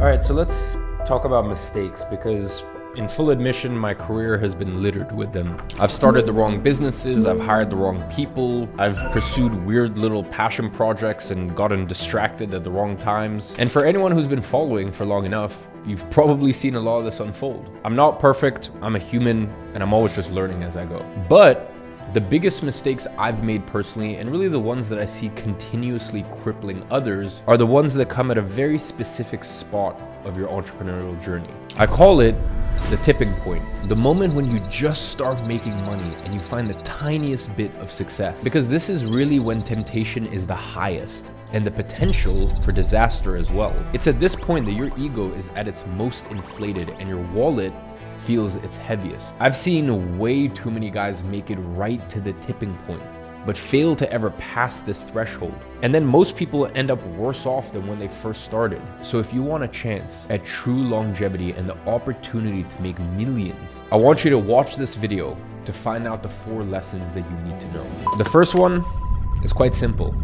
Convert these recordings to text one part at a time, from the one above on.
All right, so let's talk about mistakes, because in full admission, my career has been littered with them. I've started the wrong businesses, I've hired the wrong people, I've pursued weird little passion projects and gotten distracted at the wrong times. And for anyone who's been following for long enough, you've probably seen a lot of this unfold. I'm not perfect, I'm a human, and I'm always just learning as I go. But the biggest mistakes I've made personally, and really the ones that I see continuously crippling others, are the ones that come at a very specific spot of your entrepreneurial journey. I call it the tipping point, the moment when you just start making money and you find the tiniest bit of success. Because this is really when temptation is the highest and the potential for disaster as well. It's at this point that your ego is at its most inflated and your wallet feels its heaviest. I've seen way too many guys make it right to the tipping point, but fail to ever pass this threshold. And then most people end up worse off than when they first started. So if you want a chance at true longevity and the opportunity to make millions, I want you to watch this video to find out the 4 lessons that you need to know. The first one is quite simple.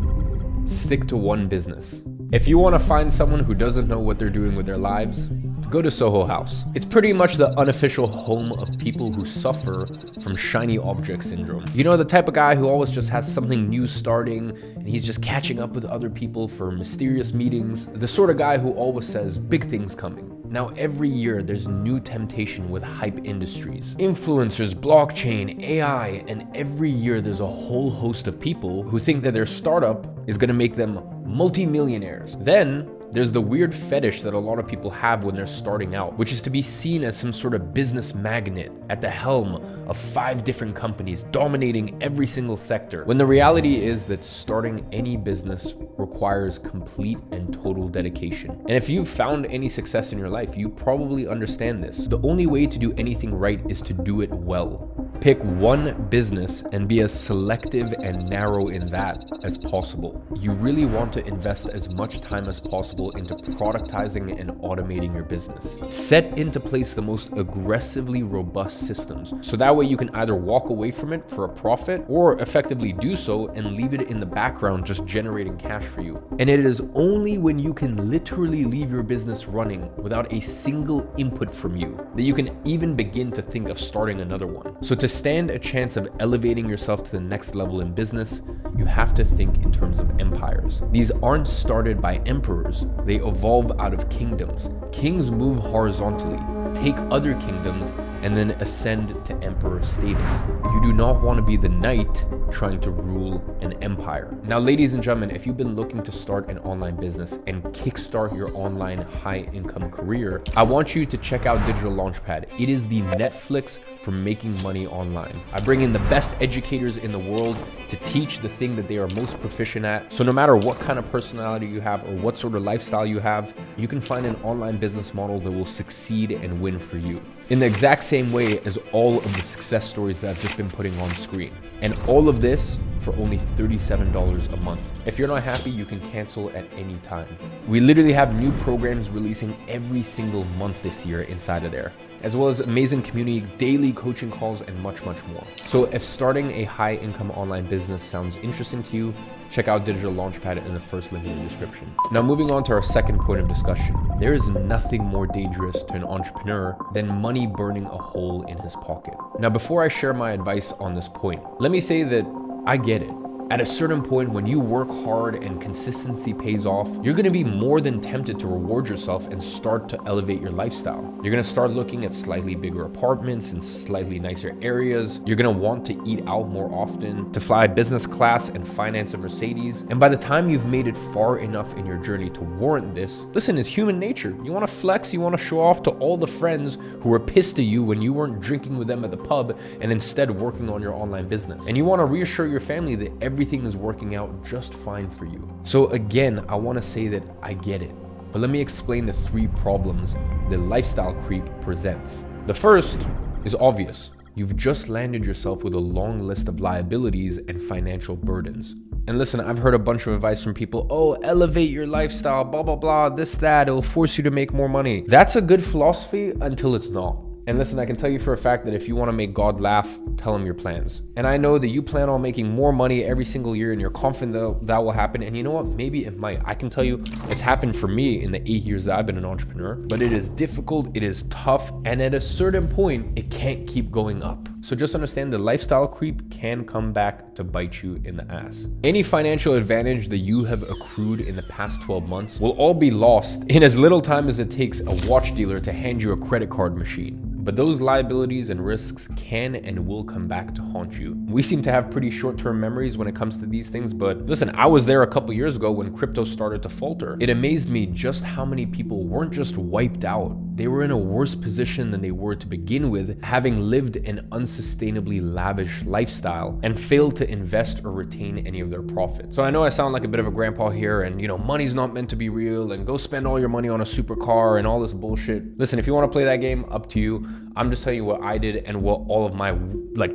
Stick to one business. If you want to find someone who doesn't know what they're doing with their lives, go to Soho House. It's pretty much the unofficial home of people who suffer from shiny object syndrome. You know, the type of guy who always just has something new starting and he's just catching up with other people for mysterious meetings. The sort of guy who always says big things coming. Now, every year there's new temptation with hype industries, influencers, blockchain, AI, and every year there's a whole host of people who think that their startup is gonna make them multi-millionaires. Then there's the weird fetish that a lot of people have when they're starting out, which is to be seen as some sort of business magnate at the helm of 5 different companies dominating every single sector. When the reality is that starting any business requires complete and total dedication. And if you've found any success in your life, you probably understand this. The only way to do anything right is to do it well. Pick one business and be as selective and narrow in that as possible. You really want to invest as much time as possible into productizing and automating your business. Set into place the most aggressively robust systems, so that way you can either walk away from it for a profit or effectively do so and leave it in the background just generating cash for you. And it is only when you can literally leave your business running without a single input from you that you can even begin to think of starting another one. So to stand a chance of elevating yourself to the next level in business, you have to think in terms of empires. These aren't started by emperors, they evolve out of kingdoms. Kings move horizontally, take other kingdoms, and then ascend to emperor status. You do not want to be the knight trying to rule an empire. Now, ladies and gentlemen, if you've been looking to start an online business and kickstart your online high-income career, I want you to check out Digital Launchpad. It is the Netflix for making money online. I bring in the best educators in the world to teach the thing that they are most proficient at. So no matter what kind of personality you have or what sort of lifestyle you have, you can find an online business model that will succeed and win for you, in the exact same way as all of the success stories that I've just been putting on screen. And all of this for only $37 a month. If you're not happy, you can cancel at any time. We literally have new programs releasing every single month this year inside of there, as well as amazing community, daily coaching calls, and much, much more. So if starting a high income online business sounds interesting to you, check out Digital Launchpad in the first link in the description. Now, moving on to our second point of discussion. There is nothing more dangerous to an entrepreneur than money burning a hole in his pocket. Now, before I share my advice on this point, let me say that I get it. At a certain point, when you work hard and consistency pays off, you're gonna be more than tempted to reward yourself and start to elevate your lifestyle. You're gonna start looking at slightly bigger apartments in slightly nicer areas. You're gonna want to eat out more often, to fly business class and finance a Mercedes. And by the time you've made it far enough in your journey to warrant this, listen, it's human nature. You wanna flex, you wanna show off to all the friends who were pissed at you when you weren't drinking with them at the pub and instead working on your online business. And you wanna reassure your family that everything is working out just fine for you. So again, I want to say that I get it, but let me explain the 3 problems that lifestyle creep presents. The first is obvious. You've just landed yourself with a long list of liabilities and financial burdens. And listen, I've heard a bunch of advice from people, oh, elevate your lifestyle, blah, blah, blah, this, that, it'll force you to make more money. That's a good philosophy until it's not. And listen, I can tell you for a fact that if you want to make God laugh, tell him your plans. And I know that you plan on making more money every single year and you're confident that will happen. And you know what? Maybe it might. I can tell you it's happened for me in the 8 years that I've been an entrepreneur, but it is difficult, it is tough, and at a certain point, it can't keep going up. So just understand the lifestyle creep can come back to bite you in the ass. Any financial advantage that you have accrued in the past 12 months will all be lost in as little time as it takes a watch dealer to hand you a credit card machine. But those liabilities and risks can and will come back to haunt you. We seem to have pretty short-term memories when it comes to these things, but listen, I was there a couple years ago when crypto started to falter. It amazed me just how many people weren't just wiped out. They were in a worse position than they were to begin with, having lived an unsustainably lavish lifestyle and failed to invest or retain any of their profits. So I know I sound like a bit of a grandpa here and, money's not meant to be real and go spend all your money on a supercar and all this bullshit. Listen, if you want to play that game, up to you. I'm just telling you what I did and what all of my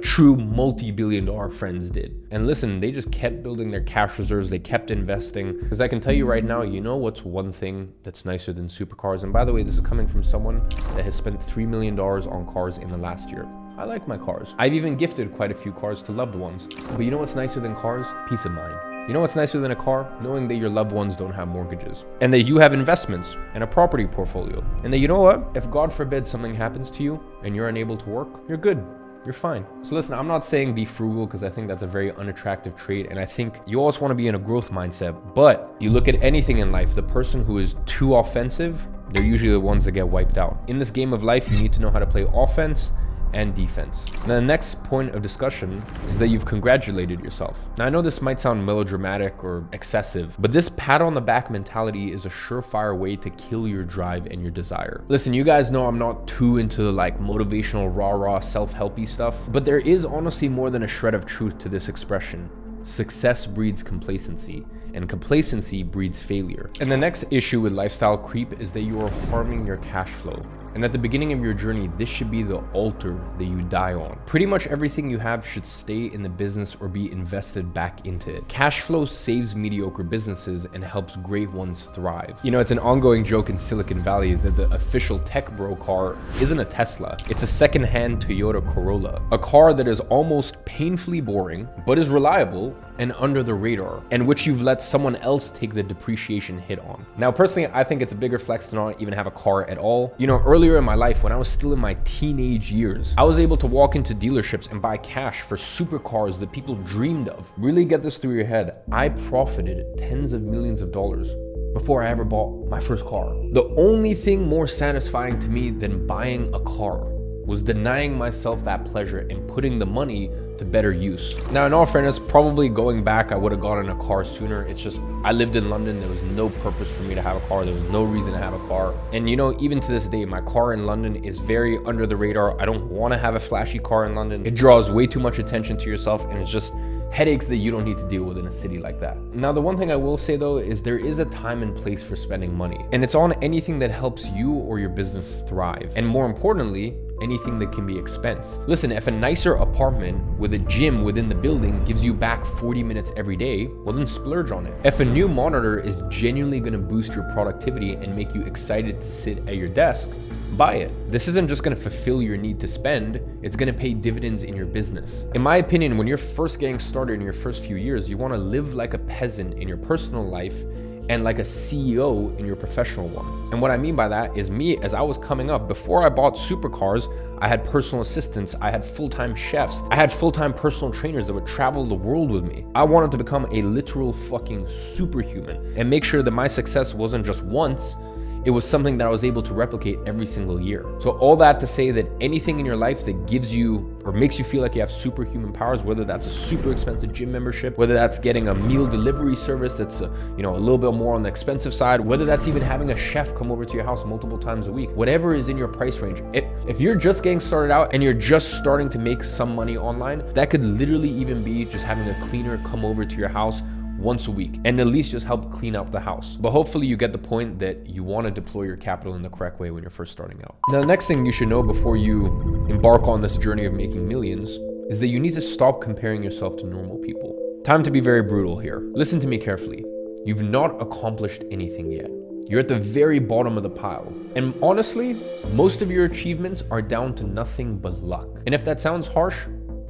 true multi-billion-dollar friends did. And listen, they just kept building their cash reserves. They kept investing. Because I can tell you right now, you know what's one thing that's nicer than supercars? And by the way, this is coming from someone that has spent $3 million on cars in the last year. I like my cars. I've even gifted quite a few cars to loved ones. But you know what's nicer than cars? Peace of mind. You know what's nicer than a car? Knowing that your loved ones don't have mortgages and that you have investments and a property portfolio. And that, you know what? If God forbid something happens to you and you're unable to work, you're good. You're fine. So listen, I'm not saying be frugal because I think that's a very unattractive trait. And I think you always want to be in a growth mindset. But you look at anything in life, the person who is too offensive, they're usually the ones that get wiped out. In this game of life, you need to know how to play offense and defense. Now, the next point of discussion is that you've congratulated yourself. Now, I know this might sound melodramatic or excessive, but this pat on the back mentality is a surefire way to kill your drive and your desire. Listen, you guys know I'm not too into motivational, rah-rah, self-helpy stuff, but there is honestly more than a shred of truth to this expression. Success breeds complacency, and complacency breeds failure. And the next issue with lifestyle creep is that you are harming your cash flow. And at the beginning of your journey, this should be the altar that you die on. Pretty much everything you have should stay in the business or be invested back into it. Cash flow saves mediocre businesses and helps great ones thrive. It's an ongoing joke in Silicon Valley that the official tech bro car isn't a Tesla. It's a secondhand Toyota Corolla, a car that is almost painfully boring, but is reliable and under the radar, and which you've let someone else take the depreciation hit on. Now, personally, I think it's a bigger flex to not even have a car at all. Earlier in my life, when I was still in my teenage years, I was able to walk into dealerships and buy cash for supercars that people dreamed of. Really get this through your head. I profited tens of millions of dollars before I ever bought my first car. The only thing more satisfying to me than buying a car was denying myself that pleasure and putting the money to better use. Now, in all fairness, probably going back, I would have gotten a car sooner. It's just, I lived in London. There was no purpose for me to have a car. There was no reason to have a car. And even to this day, my car in London is very under the radar. I don't want to have a flashy car in London. It draws way too much attention to yourself, and it's just headaches that you don't need to deal with in a city like that. Now, the one thing I will say though is there is a time and place for spending money, and it's on anything that helps you or your business thrive. And more importantly, anything that can be expensed. Listen, if a nicer apartment with a gym within the building gives you back 40 minutes every day, well then splurge on it. If a new monitor is genuinely gonna boost your productivity and make you excited to sit at your desk, buy it. This isn't just gonna fulfill your need to spend, it's gonna pay dividends in your business. In my opinion, when you're first getting started in your first few years, you wanna live like a peasant in your personal life and like a CEO in your professional one. And what I mean by that is me, as I was coming up, before I bought supercars, I had personal assistants, I had full-time chefs, I had full-time personal trainers that would travel the world with me. I wanted to become a literal fucking superhuman and make sure that my success wasn't just once, it was something that I was able to replicate every single year. So all that to say that anything in your life that gives you or makes you feel like you have superhuman powers, whether that's a super expensive gym membership, whether that's getting a meal delivery service that's a little bit more on the expensive side, whether that's even having a chef come over to your house multiple times a week, whatever is in your price range. If you're just getting started out and you're just starting to make some money online, that could literally even be just having a cleaner come over to your house once a week and at least just help clean up the house. But hopefully you get the point that you want to deploy your capital in the correct way when you're first starting out. Now, the next thing you should know before you embark on this journey of making millions is that you need to stop comparing yourself to normal people. Time to be very brutal here. Listen to me carefully. You've not accomplished anything yet. You're at the very bottom of the pile. And honestly, most of your achievements are down to nothing but luck. And if that sounds harsh,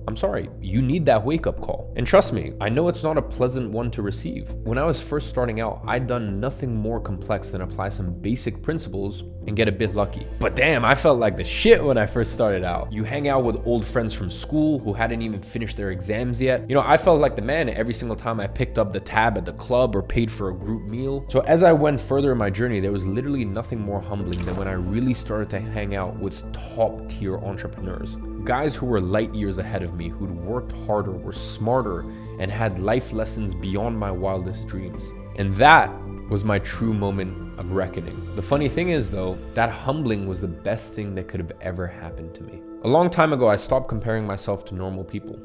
I'm sorry, you need that wake-up call. And trust me, I know it's not a pleasant one to receive. When I was first starting out, I'd done nothing more complex than apply some basic principles and get a bit lucky. But damn, I felt like the shit when I first started out. You hang out with old friends from school who hadn't even finished their exams yet. You know, I felt like the man every single time I picked up the tab at the club or paid for a group meal. So as I went further in my journey, there was literally nothing more humbling than when I really started to hang out with top tier entrepreneurs. Guys who were light years ahead of me, who'd worked harder, were smarter, and had life lessons beyond my wildest dreams. And that was my true moment of reckoning. The funny thing is though, that humbling was the best thing that could have ever happened to me. A long time ago, I stopped comparing myself to normal people.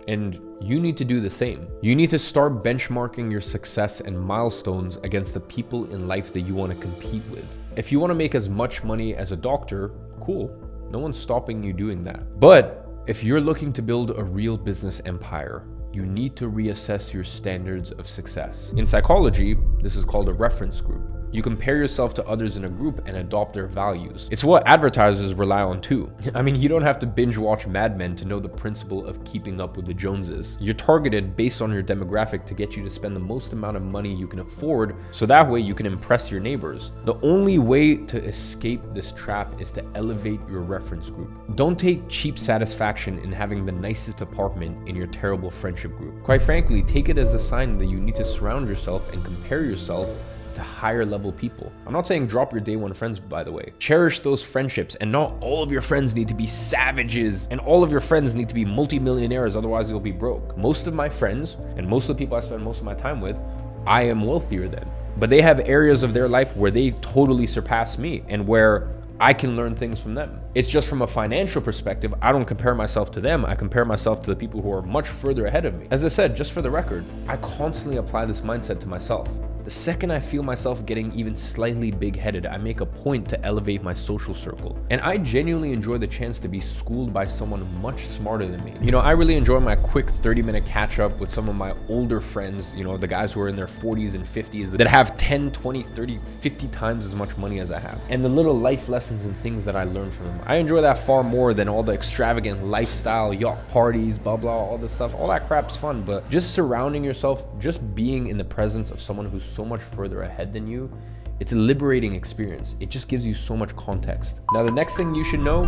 And you need to do the same. You need to start benchmarking your success and milestones against the people in life that you want to compete with. If you want to make as much money as a doctor, cool. No one's stopping you doing that. But if you're looking to build a real business empire, you need to reassess your standards of success. In psychology, this is called a reference group. You compare yourself to others in a group and adopt their values. It's what advertisers rely on too. I mean, you don't have to binge watch Mad Men to know the principle of keeping up with the Joneses. You're targeted based on your demographic to get you to spend the most amount of money you can afford, so that way you can impress your neighbors. The only way to escape this trap is to elevate your reference group. Don't take cheap satisfaction in having the nicest apartment in your terrible friendship group. Quite frankly, take it as a sign that you need to surround yourself and compare yourself to higher level people. I'm not saying drop your day one friends, by the way. Cherish those friendships, and not all of your friends need to be savages, and all of your friends need to be multimillionaires, otherwise you'll be broke. Most of my friends, and most of the people I spend most of my time with, I am wealthier than. But they have areas of their life where they totally surpass me, and where I can learn things from them. It's just from a financial perspective, I don't compare myself to them, I compare myself to the people who are much further ahead of me. As I said, just for the record, I constantly apply this mindset to myself. The second I feel myself getting even slightly big-headed, I make a point to elevate my social circle. And I genuinely enjoy the chance to be schooled by someone much smarter than me. You know, I really enjoy my quick 30-minute catch-up with some of my older friends, you know, the guys who are in their 40s and 50s that have 10, 20, 30, 50 times as much money as I have. And the little life lessons and things that I learned from them. I enjoy that far more than all the extravagant lifestyle, yacht parties, blah, blah, all this stuff. All that crap's fun, but just surrounding yourself, just being in the presence of someone who's so much further ahead than you, it's a liberating experience. It just gives you so much context. Now, the next thing you should know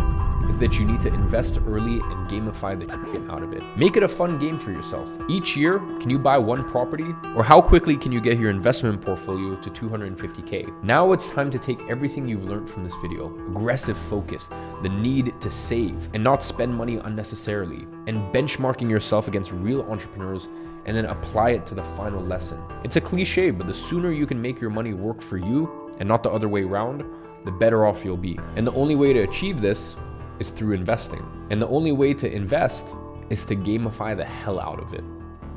is that you need to invest early and gamify the shit out of it. Make it a fun game for yourself. Each year, can you buy one property? Or how quickly can you get your investment portfolio to 250K? Now it's time to take everything you've learned from this video, aggressive focus, the need to save and not spend money unnecessarily, and benchmarking yourself against real entrepreneurs, and then apply it to the final lesson. It's a cliche, but the sooner you can make your money work for you and not the other way around, the better off you'll be. And the only way to achieve this is through investing. And the only way to invest is to gamify the hell out of it.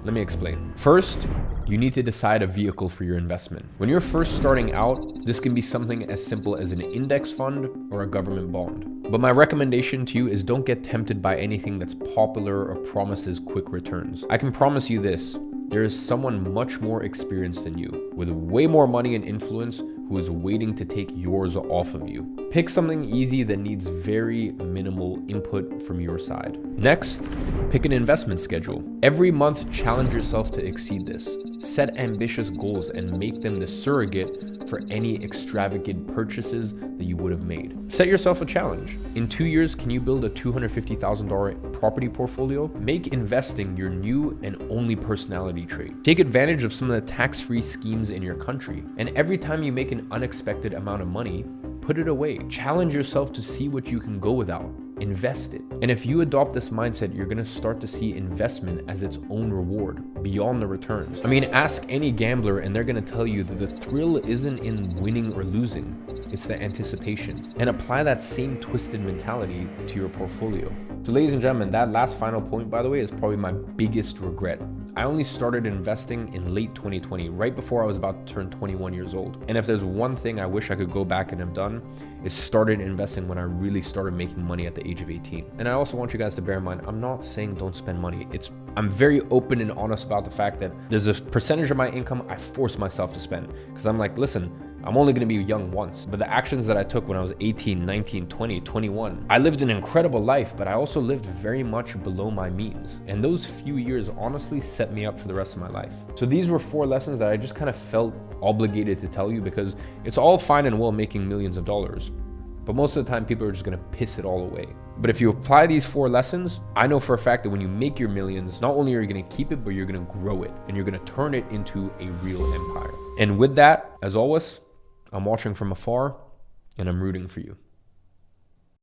Let me explain. First, you need to decide a vehicle for your investment. When you're first starting out, this can be something as simple as an index fund or a government bond. But my recommendation to you is don't get tempted by anything that's popular or promises quick returns. I can promise you this, there is someone much more experienced than you, with way more money and influence, who is waiting to take yours off of you. Pick something easy that needs very minimal input from your side. Next, pick an investment schedule. Every month, challenge yourself to exceed this. Set ambitious goals and make them the surrogate for any extravagant purchases that you would have made. Set yourself a challenge. In 2 years, can you build a $250,000 property portfolio? Make investing your new and only personality trait. Take advantage of some of the tax-free schemes in your country. And every time you make an unexpected amount of money, put it away. Challenge yourself to see what you can go without. Invest it. And if you adopt this mindset, you're gonna start to see investment as its own reward, beyond the returns. I mean, ask any gambler and they're gonna tell you that the thrill isn't in winning or losing, it's the anticipation. And apply that same twisted mentality to your portfolio. So ladies and gentlemen, that last final point, by the way, is probably my biggest regret. I only started investing in late 2020, right before I was about to turn 21 years old. And if there's one thing I wish I could go back and have done, is started investing when I really started making money at the age of 18. And I also want you guys to bear in mind, I'm not saying don't spend money. I'm very open and honest about the fact that there's a percentage of my income I force myself to spend. Because I'm like, listen, I'm only gonna be young once. But the actions that I took when I was 18, 19, 20, 21, I lived an incredible life, but I also lived very much below my means. And those few years honestly set me up for the rest of my life. So these were 4 lessons that I just kind of felt obligated to tell you, because it's all fine and well making millions of dollars, but most of the time people are just gonna piss it all away. But if you apply these 4 lessons, I know for a fact that when you make your millions, not only are you gonna keep it, but you're gonna grow it and you're gonna turn it into a real empire. And with that, as always, I'm watching from afar and I'm rooting for you.